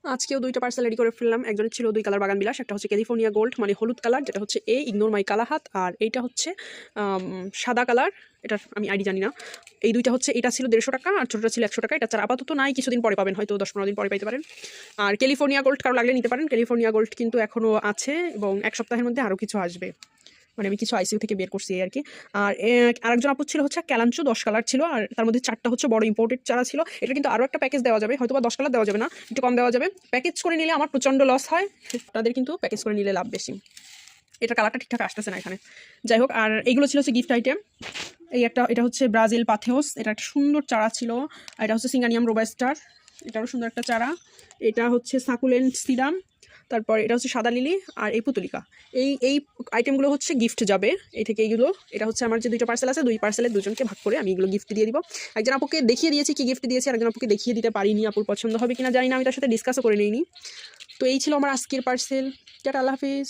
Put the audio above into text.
আজকেও ২টা parcel ready করে ফেললাম। একজনের ছিল ২ কালার বাগান বিলাস, একটা হচ্ছে ক্যালিফোর্নিয়া গোল্ড মানে হলুদ কালার, যেটা হচ্ছে ইগনোর মাই কালাহাত, আর এইটা হচ্ছে সাদা কালার, এটার আমি আইডি জানি না। এই দুইটা হচ্ছে, এটা ছিল ১৫০ টাকা আর ছোটটা ছিল ১০০ টাকা। এটা ছাড়া আপাতত নাই, কিছুদিন পরে পাবেন, হয়তো ১০-১৫ দিন পরে পাইতে পারেন। আর ক্যালিফোর্নিয়া গোল্ড কারো লাগলে নিতে পারেন। ক্যালিফোর্নিয়া গোল্ড কিন্তু এখনও আছে এবং ১ সপ্তাহের মধ্যে আরও কিছু আসবে, মানে আমি কিছু আইসিইউ থেকে বের করছি আর কি। আর আরেকজন আপু ছিল হচ্ছে ক্যালাঞ্চো ১০ কালার ছিল, আর তার মধ্যে 4টা হচ্ছে বড় ইম্পোর্টেড চারা ছিল। এটা কিন্তু আরও একটা প্যাকেজ দেওয়া যাবে, হয়তো বা 10 কালার দেওয়া যাবে না, একটু কম দেওয়া যাবে। প্যাকেজ করে নিলে আমার প্রচণ্ড লস হয়, তাদের কিন্তু প্যাকেজ করে নিলে লাভ বেশি। এটা কালারটা ঠিকঠাক আসতেছে না এখানে, যাই হোক। আর এইগুলো ছিল হচ্ছে গিফট আইটেম। এটা হচ্ছে ব্রাজিল পাথেওস, এটা একটা সুন্দর চারা ছিল। আর এটা হচ্ছে সিঙ্গানিয়াম রোবাস্টার, এটারও সুন্দর একটা চারা। এটা হচ্ছে সাকুলেন্ট সিরাম, তারপর এটা হচ্ছে সাদা লিলি, আর এই পুতুলিকা। এই আইটেমগুলো হচ্ছে গিফট যাবে এই থেকে এইগুলো। এটা হচ্ছে আমার যে 2টা পার্সেল আছে, 2 পার্সেলের 2জনকে ভাগ করে আমি এগুলো গিফট দিয়ে দিব। একজন আপুকে দেখিয়ে দিয়েছি কি গিফট দিয়েছি, আর একজন আপুকে দেখিয়ে দিতে পারিনি, আপুর পছন্দ হবে কিনা জানি না, আমি তার সাথে ডিসকাসও করে নিইনি। তো এই ছিল আমার আজকের পার্সেল। টাটা, আল্লাহ হাফিজ।